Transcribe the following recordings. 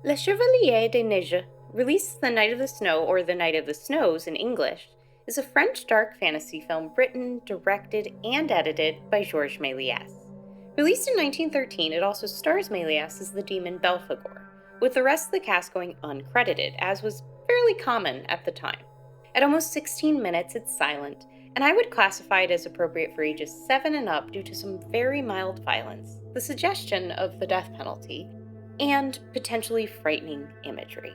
Le Chevalier des Neiges, released The Night of the Snow or The Night of the Snows in English, is a French dark fantasy film written, directed, and edited by Georges Méliès. Released in 1913, it also stars Méliès as the demon Belphegor, with the rest of the cast going uncredited, as was fairly common at the time. At almost 16 minutes, it's silent, and I would classify it as appropriate for ages 7 and up due to some very mild violence, the suggestion of the death penalty, and potentially frightening imagery.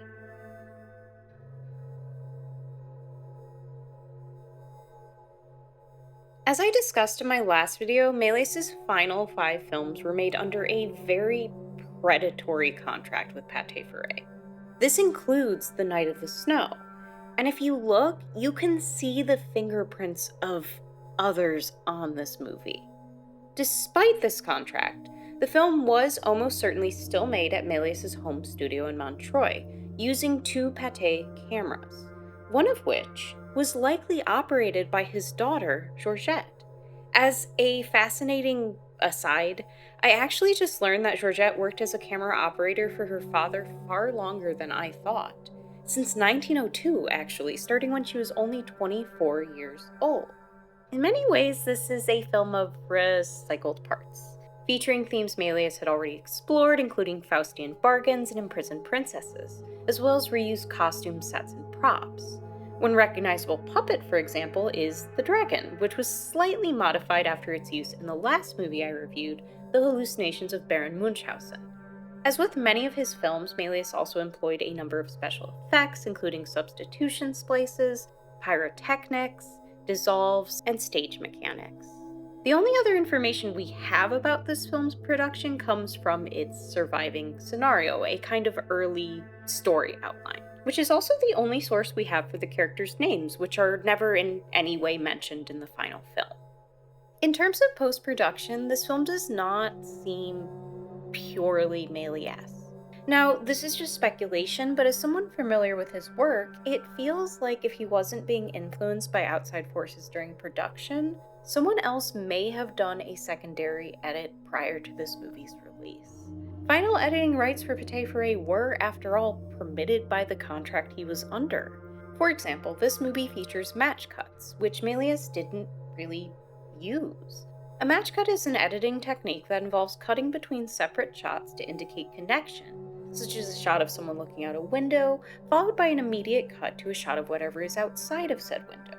As I discussed in my last video, Méliès' final 5 films were made under a very predatory contract with Pathé Frères. This includes The Night of the Snow, and if you look, you can see the fingerprints of others on this movie. Despite this contract, the film was almost certainly still made at Méliès' home studio in Montreuil, using 2 Pathé cameras, one of which was likely operated by his daughter, Georgette. As a fascinating aside, I actually just learned that Georgette worked as a camera operator for her father far longer than I thought. Since 1902, actually, starting when she was only 24 years old. In many ways, this is a film of recycled parts, featuring themes Méliès had already explored, including Faustian bargains and imprisoned princesses, as well as reused costume sets and props. One recognizable puppet, for example, is the dragon, which was slightly modified after its use in the last movie I reviewed, The Hallucinations of Baron Munchausen. As with many of his films, Méliès also employed a number of special effects, including substitution splices, pyrotechnics, dissolves, and stage mechanics. The only other information we have about this film's production comes from its surviving scenario, a kind of early story outline, which is also the only source we have for the characters' names, which are never in any way mentioned in the final film. In terms of post-production, this film does not seem purely Méliès. Now, this is just speculation, but as someone familiar with his work, it feels like if he wasn't being influenced by outside forces during production, someone else may have done a secondary edit prior to this movie's release. Final editing rights for Pathé Frères were, after all, permitted by the contract he was under. For example, this movie features match cuts, which Méliès didn't really use. A match cut is an editing technique that involves cutting between separate shots to indicate connection, such as a shot of someone looking out a window, followed by an immediate cut to a shot of whatever is outside of said window.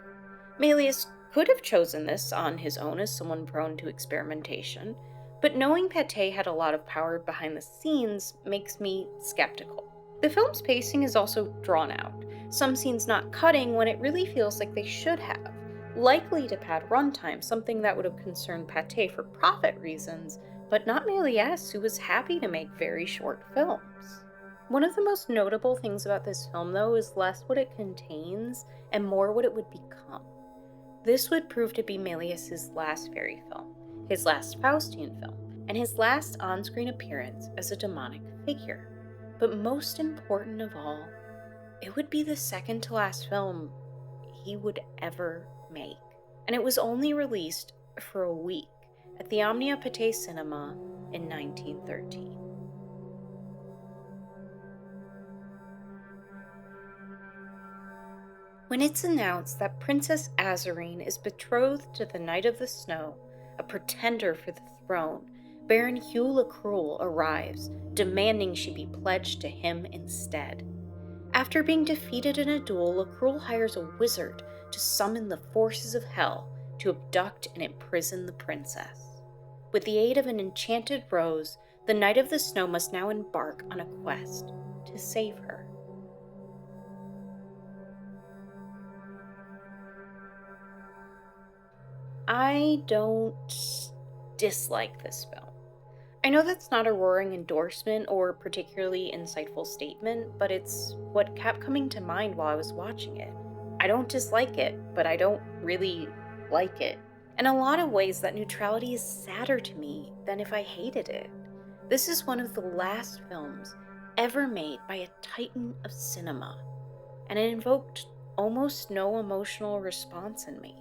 Méliès could have chosen this on his own as someone prone to experimentation, but knowing Pathé had a lot of power behind the scenes makes me skeptical. The film's pacing is also drawn out, some scenes not cutting when it really feels like they should have, likely to pad runtime, something that would have concerned Pathé for profit reasons, but not Méliès, who was happy to make very short films. One of the most notable things about this film, though, is less what it contains and more what it would become. This would prove to be Méliès' last fairy film, his last Faustian film, and his last on-screen appearance as a demonic figure. But most important of all, it would be the second to last film he would ever make. And it was only released for a week at the Omnia Pathé Cinema in 1913. When it's announced that Princess Azarine is betrothed to the Knight of the Snow, a pretender for the throne, Baron Hugh le Cruel arrives, demanding she be pledged to him instead. After being defeated in a duel, le Cruel hires a wizard to summon the forces of hell to abduct and imprison the princess. With the aid of an enchanted rose, the Knight of the Snow must now embark on a quest to save her. I don't dislike this film. I know that's not a roaring endorsement or particularly insightful statement, but it's what kept coming to mind while I was watching it. I don't dislike it, but I don't really like it. In a lot of ways, that neutrality is sadder to me than if I hated it. This is one of the last films ever made by a titan of cinema, and it invoked almost no emotional response in me.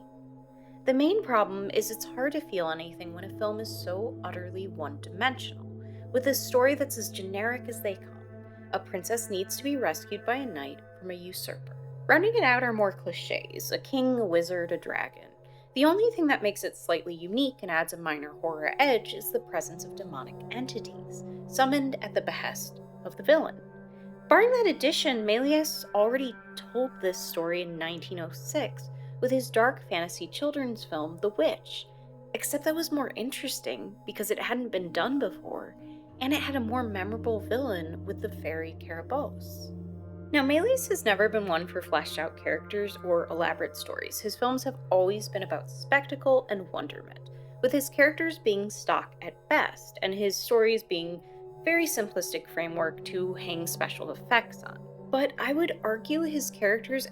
The main problem is it's hard to feel anything when a film is so utterly one-dimensional, with a story that's as generic as they come, a princess needs to be rescued by a knight from a usurper. Rounding it out are more cliches: a king, a wizard, a dragon. The only thing that makes it slightly unique and adds a minor horror edge is the presence of demonic entities, summoned at the behest of the villain. Barring that addition, Méliès already told this story in 1906 with his dark fantasy children's film The Witch, except that was more interesting because it hadn't been done before, and it had a more memorable villain with the fairy Carabosse. Now, Méliès has never been one for fleshed out characters or elaborate stories. His films have always been about spectacle and wonderment, with his characters being stock at best, and his stories being very simplistic framework to hang special effects on. But I would argue his characters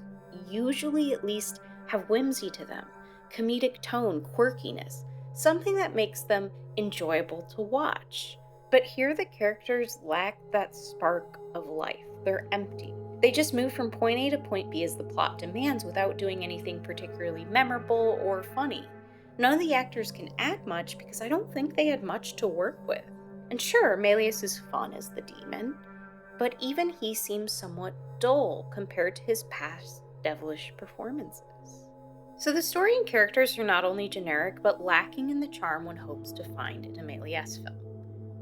usually at least have whimsy to them, comedic tone, quirkiness, something that makes them enjoyable to watch. But here the characters lack that spark of life. They're empty. They just move from point A to point B as the plot demands without doing anything particularly memorable or funny. None of the actors can add much because I don't think they had much to work with. And sure, Méliès is fun as the demon, but even he seems somewhat dull compared to his past devilish performances. So the story and characters are not only generic, but lacking in the charm one hopes to find in a Méliès film.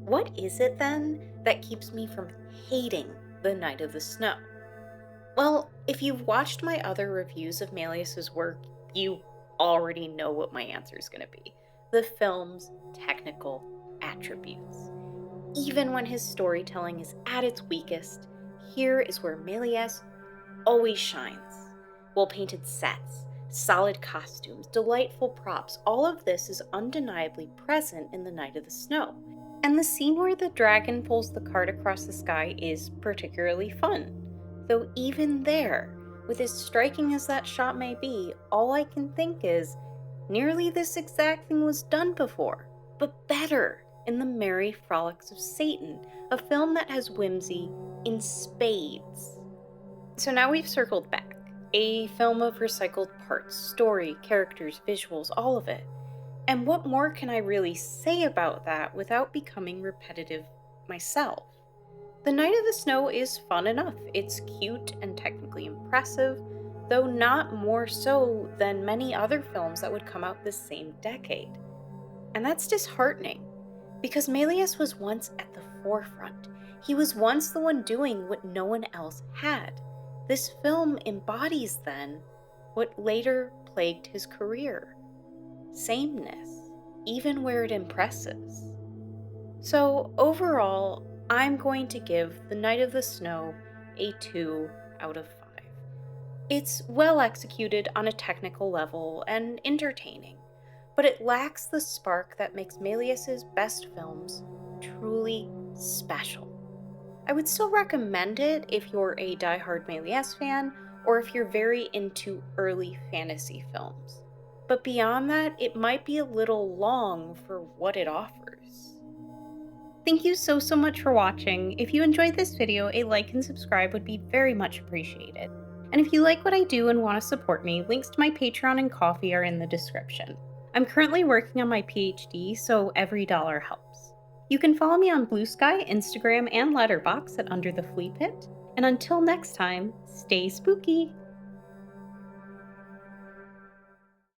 What is it then that keeps me from hating The Night of the Snow? Well, if you've watched my other reviews of Méliès's work, you already know what my answer is going to be: the film's technical attributes. Even when his storytelling is at its weakest, here is where Méliès always shines. Well-painted sets, solid costumes, delightful props, all of this is undeniably present in The Night of the Snow. And the scene where the dragon pulls the cart across the sky is particularly fun. Though even there, with as striking as that shot may be, all I can think is, nearly this exact thing was done before, but better in The Merry Frolics of Satan, a film that has whimsy in spades. So now we've circled back. A film of recycled parts, story, characters, visuals, all of it. And what more can I really say about that without becoming repetitive myself? The Night of the Snow is fun enough. It's cute and technically impressive, though not more so than many other films that would come out this same decade. And that's disheartening, because Méliès was once at the forefront. He was once the one doing what no one else had. This film embodies, then, what later plagued his career: sameness, even where it impresses. So overall, I'm going to give The Night of the Snow a 2 out of 5. It's well executed on a technical level and entertaining, but it lacks the spark that makes Méliès's best films truly special. I would still recommend it if you're a diehard Méliès fan or if you're very into early fantasy films. But beyond that, it might be a little long for what it offers. Thank you so much for watching. If you enjoyed this video, a like and subscribe would be very much appreciated. And if you like what I do and want to support me, links to my Patreon and Ko-fi are in the description. I'm currently working on my PhD, so every dollar helps. You can follow me on Blue Sky, Instagram, and Letterboxd at Under the Fleapit. And until next time, stay spooky!